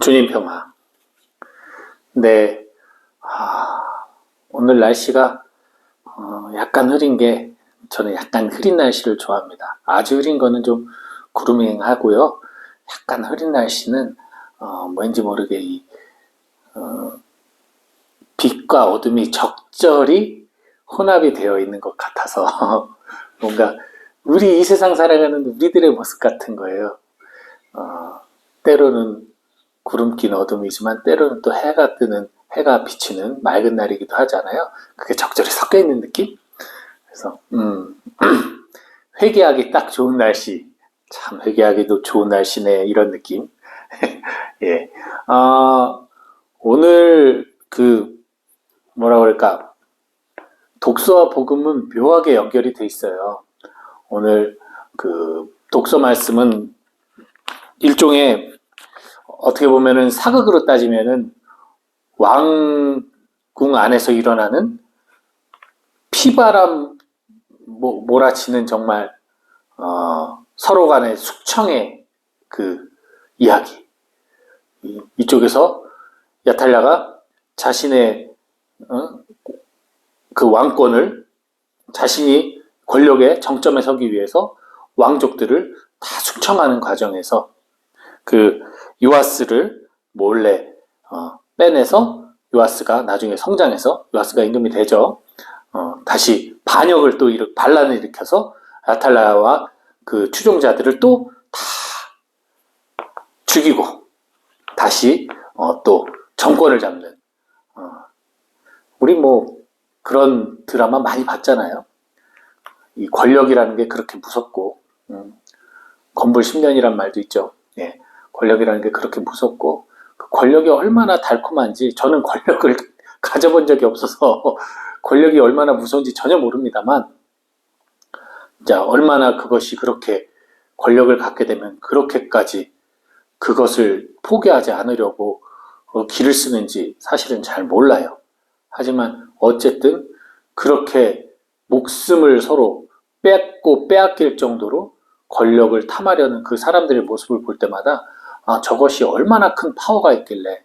주님 평화. 네, 오늘 날씨가 약간 흐린 게, 저는 약간 흐린 날씨를 좋아합니다. 아주 흐린 거는 좀 구름행하고요. 약간 흐린 날씨는 왠지 모르게 빛과 어둠이 적절히 혼합이 되어 있는 것 같아서 뭔가 우리 이 세상 살아가는 우리들의 모습 같은 거예요. 때로는 구름 낀 어둠이지만 때로는 또 해가 비치는 맑은 날이기도 하잖아요. 그게 적절히 섞여 있는 느낌? 그래서 회개하기 딱 좋은 날씨. 참 회개하기도 좋은 날씨네, 이런 느낌. 예. 오늘 뭐라 그럴까, 독서와 복음은 묘하게 연결이 돼 있어요. 오늘 독서 말씀은 일종의, 어떻게 보면은 사극으로 따지면은 왕궁 안에서 일어나는 피바람 몰아치는 정말 서로 간의 숙청의 이야기. 이쪽에서 야탈랴가 자신의 왕권을, 자신이 권력의 정점에 서기 위해서 왕족들을 다 숙청하는 과정에서 요아스를 몰래 빼내서, 요아스가 나중에 성장해서 요아스가 임금이 되죠. 다시 반역을 반란을 일으켜서 야탈랴와 추종자들을 또 다 죽이고 다시 또 정권을 잡는, 우리 그런 드라마 많이 봤잖아요. 이 권력이라는 게 그렇게 무섭고, 건불 10년이란 말도 있죠. 예, 권력이라는 게 그렇게 무섭고, 그 권력이 얼마나 달콤한지, 저는 권력을 가져본 적이 없어서 권력이 얼마나 무서운지 전혀 모릅니다만, 자, 얼마나 그것이 그렇게 권력을 갖게 되면 그렇게까지 그것을 포기하지 않으려고 길을 쓰는지 사실은 잘 몰라요. 하지만 어쨌든 그렇게 목숨을 서로 뺏고 빼앗길 정도로 권력을 탐하려는 그 사람들의 모습을 볼 때마다, 저것이 얼마나 큰 파워가 있길래,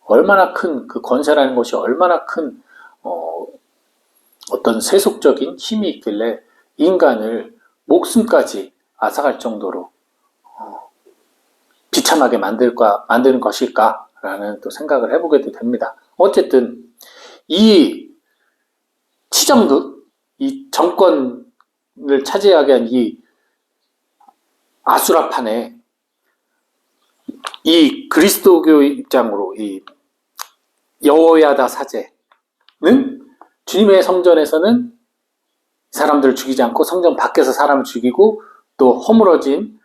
얼마나 큰 권세라는 것이 얼마나 큰 어떤 세속적인 힘이 있길래 인간을 목숨까지 앗아갈 정도로 비참하게 만드는 것일까라는 또 생각을 해보게도 됩니다. 어쨌든 이 치정극, 이 정권을 차지하게 한 이 아수라판에, 이 그리스도교 입장으로 이 여호야다 사제는 주님의 성전에서는 사람들을 죽이지 않고 성전 밖에서 사람을 죽이고, 또 허물어진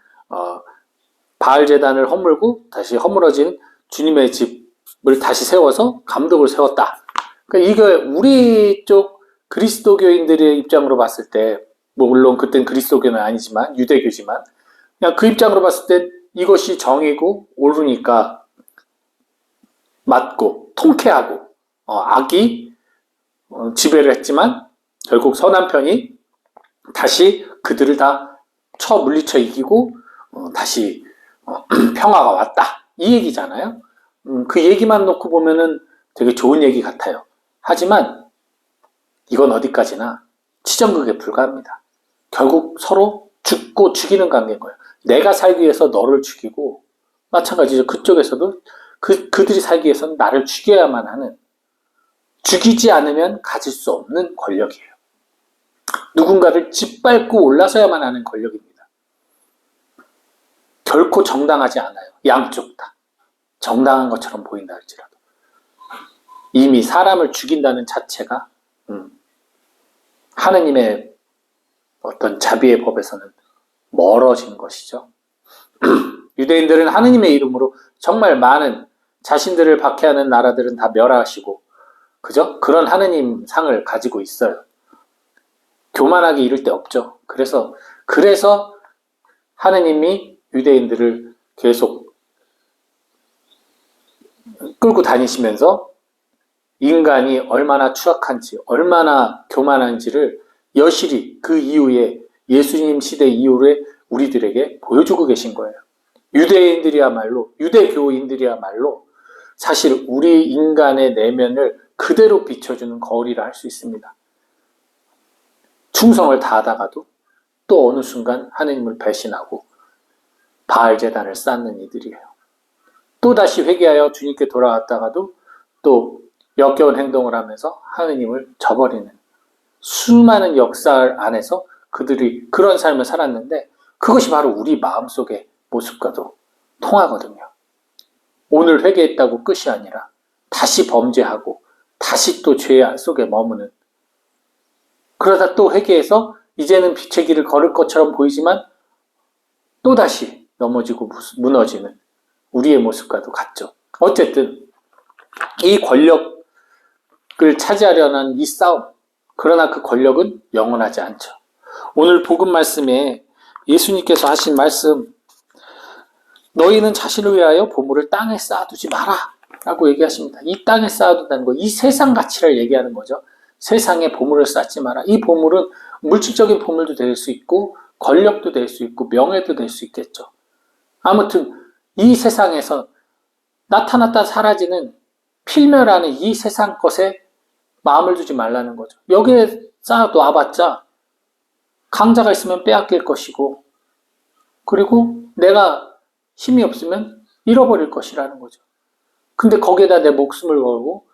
바알 제단을 허물고 다시 허물어진 주님의 집을 다시 세워서 감독을 세웠다. 그러니까 이거 우리 쪽 그리스도교인들의 입장으로 봤을 때, 물론 그땐 그리스도교는 아니지만 유대교지만, 그냥 그 입장으로 봤을 때 이것이 정이고 옳으니까 맞고 통쾌하고, 악이 지배를 했지만 결국 선한 편이 다시 그들을 다 물리쳐 이기고 다시 평화가 왔다, 이 얘기잖아요. 그 얘기만 놓고 보면은 되게 좋은 얘기 같아요. 하지만 이건 어디까지나 치정극에 불과합니다. 결국 서로 죽고 죽이는 관계인 거예요. 내가 살기 위해서 너를 죽이고, 마찬가지죠. 그쪽에서도 그들이 살기 위해서는 나를 죽여야만 하는, 죽이지 않으면 가질 수 없는 권력이에요. 누군가를 짓밟고 올라서야만 하는 권력입니다. 결코 정당하지 않아요. 양쪽 다. 정당한 것처럼 보인다 할지라도. 이미 사람을 죽인다는 자체가 하느님의 어떤 자비의 법에서는 멀어진 것이죠. 유대인들은 하느님의 이름으로 정말 많은 자신들을 박해하는 나라들은 다 멸하시고, 그죠? 그런 하느님 상을 가지고 있어요. 교만하기 이를 데 없죠. 그래서 하느님이 유대인들을 계속 끌고 다니시면서 인간이 얼마나 추악한지, 얼마나 교만한지를 여실히 그 이후에, 예수님 시대 이후에 우리들에게 보여주고 계신 거예요. 유대교인들이야말로 사실 우리 인간의 내면을 그대로 비춰주는 거울이라 할 수 있습니다. 충성을 다하다가도 또 어느 순간 하느님을 배신하고 바알 제단을 쌓는 이들이에요. 또다시 회개하여 주님께 돌아왔다가도 또 역겨운 행동을 하면서 하느님을 저버리는 수많은 역사 안에서 그들이 그런 삶을 살았는데 그것이 바로 우리 마음속의 모습과도 통하거든요. 오늘 회개했다고 끝이 아니라 다시 범죄하고 다시 또 죄 속에 머무는, 그러다 또 회개해서 이제는 빛의 길을 걸을 것처럼 보이지만 또다시 넘어지고 무너지는 우리의 모습과도 같죠. 어쨌든 이 권력을 차지하려는 이 싸움, 그러나 그 권력은 영원하지 않죠. 오늘 복음 말씀에 예수님께서 하신 말씀, 너희는 자신을 위하여 보물을 땅에 쌓아두지 마라 라고 얘기하십니다. 이 땅에 쌓아둔다는 거, 이 세상 가치를 얘기하는 거죠. 세상에 보물을 쌓지 마라. 이 보물은 물질적인 보물도 될 수 있고 권력도 될 수 있고 명예도 될 수 있겠죠. 아무튼 이 세상에서 나타났다 사라지는 필멸하는 이 세상 것에 마음을 두지 말라는 거죠. 여기에 쌓아둬봤자 강자가 있으면 빼앗길 것이고, 그리고 내가 힘이 없으면 잃어버릴 것이라는 거죠. 근데 거기에다 내 목숨을 걸고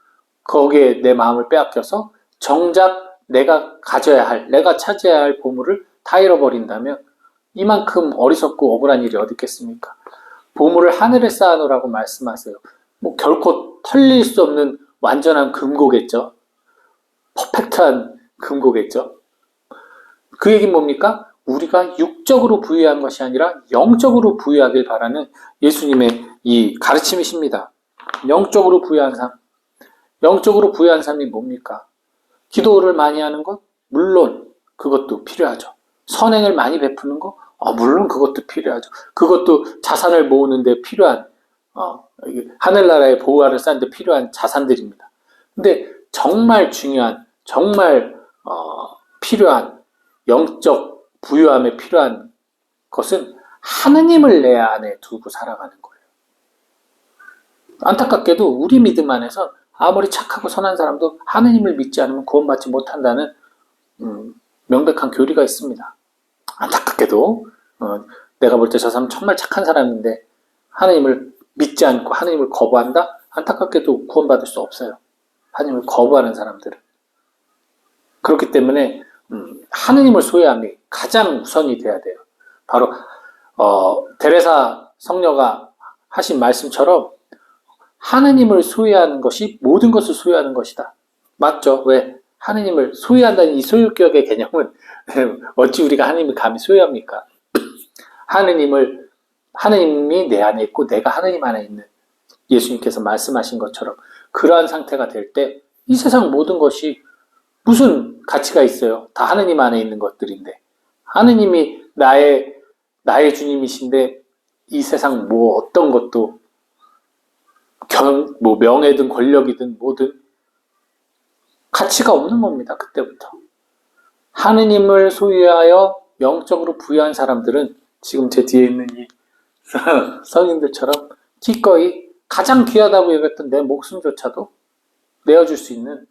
거기에 내 마음을 빼앗겨서 정작 내가 가져야 할, 내가 차지해야 할 보물을 다 잃어버린다면 이만큼 어리석고 억울한 일이 어디 있겠습니까? 보물을 하늘에 쌓아놓으라고 말씀하세요. 뭐 결코 털릴 수 없는 완전한 금고겠죠. 퍼펙트한 금고겠죠. 그 얘기는 뭡니까? 우리가 육적으로 부유한 것이 아니라 영적으로 부유하길 바라는 예수님의 이 가르침이십니다. 영적으로 부유한 삶. 영적으로 부유한 삶이 뭡니까? 기도를 많이 하는 것? 물론 그것도 필요하죠. 선행을 많이 베푸는 거? 물론 그것도 필요하죠. 그것도 자산을 모으는 데 필요한, 하늘나라의 보화를 쌓는 데 필요한 자산들입니다. 근데 정말 중요한, 정말 필요한 영적 부유함에 필요한 것은 하느님을 내 안에 두고 살아가는 거예요. 안타깝게도 우리 믿음 안에서 아무리 착하고 선한 사람도 하느님을 믿지 않으면 구원받지 못한다는 명백한 교리가 있습니다. 안타깝게도 내가 볼 때 저 사람 정말 착한 사람인데 하느님을 믿지 않고 하느님을 거부한다? 안타깝게도 구원받을 수 없어요. 하느님을 거부하는 사람들은. 그렇기 때문에 하느님을 소유함이 가장 우선이 돼야 돼요. 바로 데레사 성녀가 하신 말씀처럼 하느님을 소유하는 것이 모든 것을 소유하는 것이다. 맞죠? 왜? 하느님을 소유한다는 이 소유격의 개념은 어찌 우리가 하느님을 감히 소유합니까? 하느님이 내 안에 있고 내가 하느님 안에 있는, 예수님께서 말씀하신 것처럼 그러한 상태가 될 때 이 세상 모든 것이 무슨 가치가 있어요? 다 하느님 안에 있는 것들인데, 하느님이 나의 주님이신데 이 세상 뭐 어떤 것도 뭐 명예든 권력이든 뭐든 가치가 없는 겁니다. 그때부터. 하느님을 소유하여 영적으로 부유한 사람들은 지금 제 뒤에 있는 이 성인들처럼 기꺼이 가장 귀하다고 여겼던 내 목숨조차도 내어줄 수 있는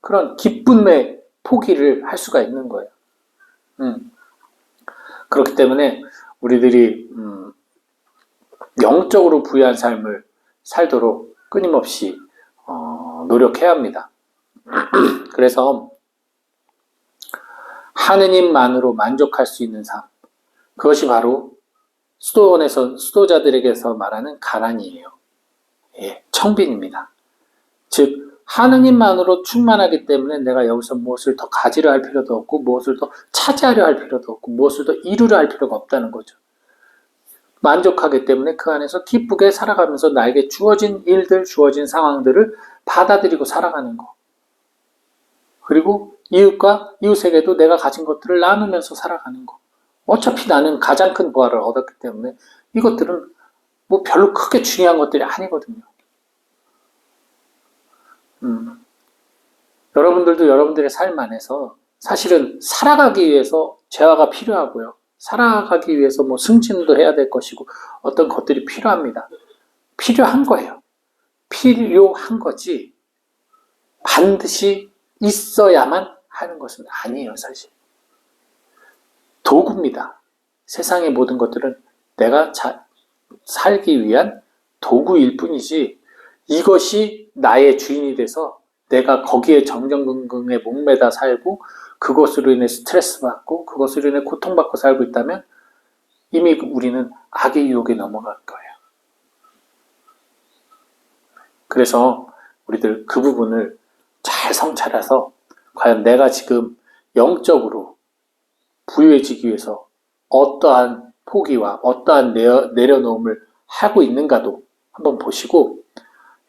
그런 기쁨의 포기를 할 수가 있는 거예요. 그렇기 때문에 우리들이 영적으로 부유한 삶을 살도록 끊임없이 노력해야 합니다. 그래서 하느님만으로 만족할 수 있는 삶, 그것이 바로 수도자들에게서 말하는 가난이에요. 예, 청빈입니다. 즉 하느님만으로 충만하기 때문에 내가 여기서 무엇을 더 가지려 할 필요도 없고 무엇을 더 차지하려 할 필요도 없고 무엇을 더 이루려 할 필요가 없다는 거죠. 만족하기 때문에 그 안에서 기쁘게 살아가면서 나에게 주어진 일들, 주어진 상황들을 받아들이고 살아가는 거. 그리고 이웃과 이웃에게도 내가 가진 것들을 나누면서 살아가는 거. 어차피 나는 가장 큰 보화를 얻었기 때문에 이것들은 뭐 별로 크게 중요한 것들이 아니거든요. 여러분들도 여러분들의 삶 안에서 사실은 살아가기 위해서 재화가 필요하고요. 살아가기 위해서 뭐 승진도 해야 될 것이고 어떤 것들이 필요합니다. 필요한 거예요. 필요한 거지 반드시 있어야만 하는 것은 아니에요, 사실. 도구입니다. 세상의 모든 것들은 내가 살기 위한 도구일 뿐이지 이것이 나의 주인이 돼서 내가 거기에 정정긍긍에 목매다 살고 그것으로 인해 스트레스 받고 그것으로 인해 고통받고 살고 있다면 이미 우리는 악의 유혹에 넘어갈 거예요. 그래서 우리들 그 부분을 잘 성찰해서 과연 내가 지금 영적으로 부유해지기 위해서 어떠한 포기와 어떠한 내려놓음을 하고 있는가도 한번 보시고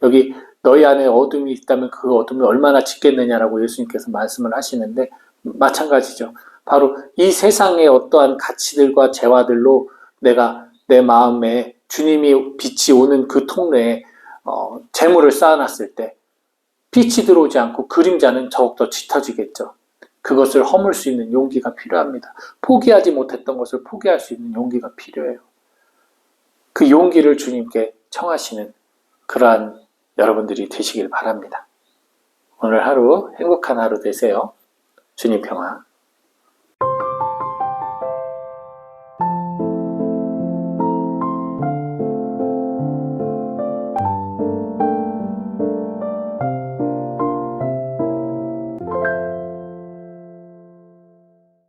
여기 너희 안에 어둠이 있다면 그 어둠을 얼마나 짓겠느냐라고 예수님께서 말씀을 하시는데 마찬가지죠. 바로 이 세상의 어떠한 가치들과 재화들로 내가 내 마음에 주님이 빛이 오는 그 통로에 재물을 쌓아놨을 때 빛이 들어오지 않고 그림자는 더욱더 짙어지겠죠. 그것을 허물 수 있는 용기가 필요합니다. 포기하지 못했던 것을 포기할 수 있는 용기가 필요해요. 그 용기를 주님께 청하시는 그러한 여러분들이 되시길 바랍니다. 오늘 하루 행복한 하루 되세요. 주님 평화.